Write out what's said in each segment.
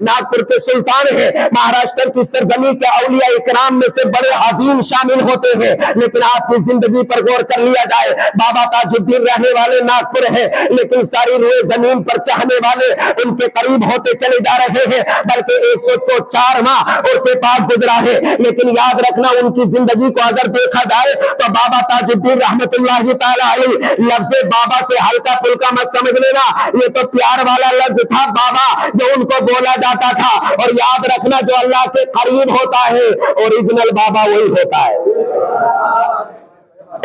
नागपुर के सुल्तान है, महाराष्ट्र की सरजमी के औलिया इकराम में से बड़े अजीम शामिल होते हैं। लेकिन आपकी जिंदगी पर गौर कर लिया जाए, बाबा ताजुद्दीन रहने वाले नागपुर है, लेकिन सारी रुए जमीन पर चाहने वाले उनके करीब होते चले जा रहे हैं, बल्कि 104 माह उर्से पाक गुजरा है। लेकिन याद रखना, उनकी जिंदगी को अगर देखा जाए तो बाबा ताजुद्दीन रहमतुल्लाहि ताला अलैह लफ्ज़ बाबा से हल्का फुल्का मत समझ लेना, ये तो प्यार वाला लफ्ज था बाबा जो उनको बोला जाता था। और याद रखना, जो अल्लाह के करीब होता है ओरिजिनल बाबा वही होता है,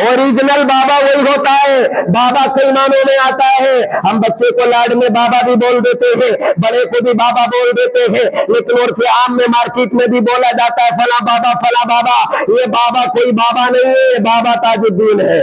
ओरिजिनल बाबा वही होता है। बाबा कई मानों में आता है, हम बच्चे को लाड में बाबा भी बोल देते हैं, बड़े को भी बाबा बोल देते हैं, लेकिन और फिर आम में मार्केट में भी बोला जाता है फला बाबा फला बाबा। ये बाबा कोई बाबा नहीं है, बाबा ताजुद्दीन है।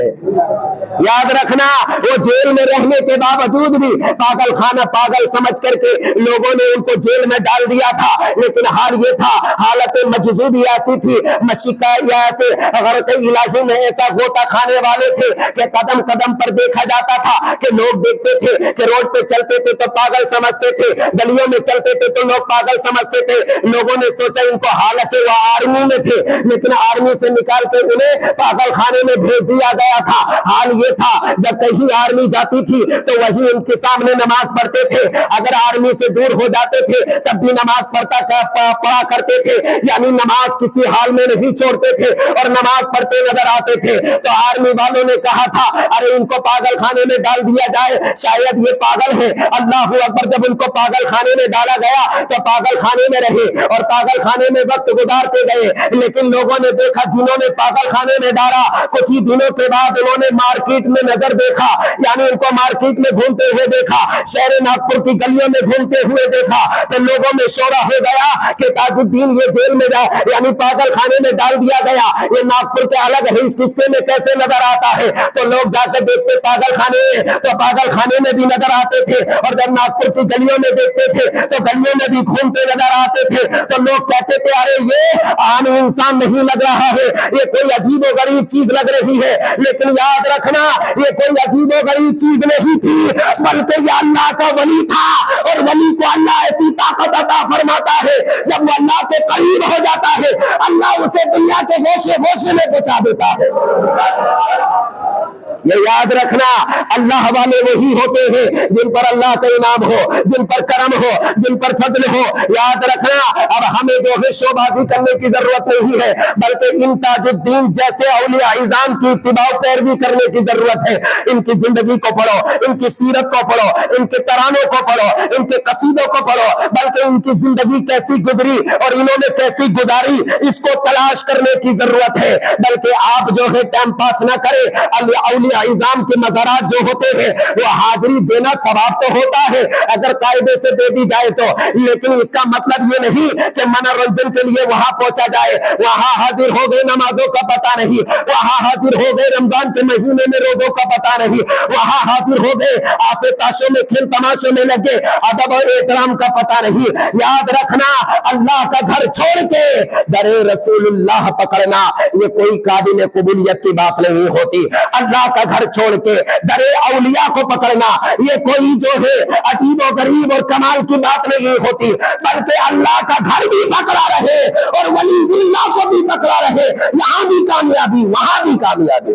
याद रखना, वो जेल में रहने के बावजूद भी पागल खाना पागल समझ करके लोगों ने उनको जेल में डाल दिया था। लेकिन हाल ये था, हालत मजजूबी ऐसी थी, मशिका ऐसे गरक़ इलाही में ऐसा गोता खाने वाले थे कि कदम कदम पर देखा जाता था कि लोग देखते थे कि रोड पे चलते थे तो पागल समझते थे, गलियों में चलते थे तो लोग पागल समझते थे। लोगों ने सोचा इनको, हालांकि वो आर्मी में थे, लेकिन आर्मी से निकाल के उन्हें पागल खाने में भेज दिया गया था। हाल ये था, जब कहीं आर्मी जाती थी तो वही उनके सामने नमाज पढ़ते थे, अगर आर्मी से दूर हो जाते थे तब भी नमाज पढ़ा करते थे, यानी नमाज किसी हाल में नहीं छोड़ते थे और नमाज पढ़ते नजर आते थे। तो आर्मी वालों ने कहा था, अरे इनको पागल खाने में डाल दिया जाए, शायद ये पागल है। अल्लाहू अकबर, जब उनको पागल खाने में डाला गया तो पागल खाने में रहे और पागल खाने में वक्त गुजारते गए। लेकिन लोगों ने देखा, जिन्होंने पागल खाने में डाला, कुछ ही दिनों के बाद उन्होंने मार्केट में नजर देखा, यानी उनको मार्केट में घूमते हुए देखा, शहर नागपुर की गलियों में घूमते हुए देखा। तो लोगों में शोरा हो गया कि ताजुद्दीन ये जेल में यानी पागल खाने में डाल दिया गया, ये नागपुर के अलग है, इस किस्से में कैसे नजर आता है। तो लोग जाकर देखते पागल खाने, तो पागल खाने में भी नजर आते थे, और जब नागपुर की गलियों में देखते थे तो गलियों में भी घूमते नजर आते थे। तो लोग कहते थे, अरे ये आम इंसान नहीं लग रहा है, ये कोई अजीबो गरीब चीज लग रही है। लेकिन याद रखना, ये कोई अजीबो गरीब चीज नहीं थी, बल्कि ये अल्लाह का वली था। और वली को अल्लाह ऐसी ताकत अता फरमाता है, जब वो अल्लाह के करीब हो जाता है, अल्लाह उसे दुनिया के गोशे गोशे में पहुंचा देता है। ये याद रखना, अल्लाह वाले वही होते हैं जिन पर अल्लाह का इनाम हो, जिन पर करम हो, जिन पर फजल हो। याद रखना, अब हमें जो है शोबाजी करने की जरूरत नहीं है, बल्कि इन ताजुद्दीन जैसे औलिया इज़ाम की इत्तिबा पैरवी करने की जरूरत है। इनकी जिंदगी को पढ़ो, इनकी सीरत को पढ़ो, इनके तरानों को पढ़ो, इनके कसीदों को पढ़ो, बल्कि इनकी जिंदगी कैसी गुजरी और इन्होंने कैसी गुजारी, इसको तलाश करने की जरूरत है। बल्कि आप जो है टाइम पास ना करें। औलिया इज़ाम के मज़ारात जो होते हैं वो हाजिरी देना सवाब तो होता है अगर कायदे से दे दी जाए तो, लेकिन इसका मतलब ये नहीं कि मनोरंजन के लिए वहां पहुंचा जाए। वहां हाजिर हो गए, नमाजों का पता नहीं, वहां हाजिर हो गए, रमजान के महीने में रोजों का पता नहीं, वहां हाजिर हो गए, आसे ताशों में खेल तमाशों में लगे, अदब और एहतराम का पता नहीं। याद रखना, अल्लाह का घर छोड़ के दरे रसूलुल्लाह पकड़ना ये कोई काबिल कबूलियत की बात नहीं होती। अल्लाह का घर छोड़ के दरे औलिया को पकड़ना ये कोई जो है अजीबो गरीब और कमाल की बात नहीं होती, बल्कि अल्लाह का घर भी पकड़ा रहे और वली को भी पकड़ा रहे, यहाँ भी कामयाबी वहां भी कामयाबी।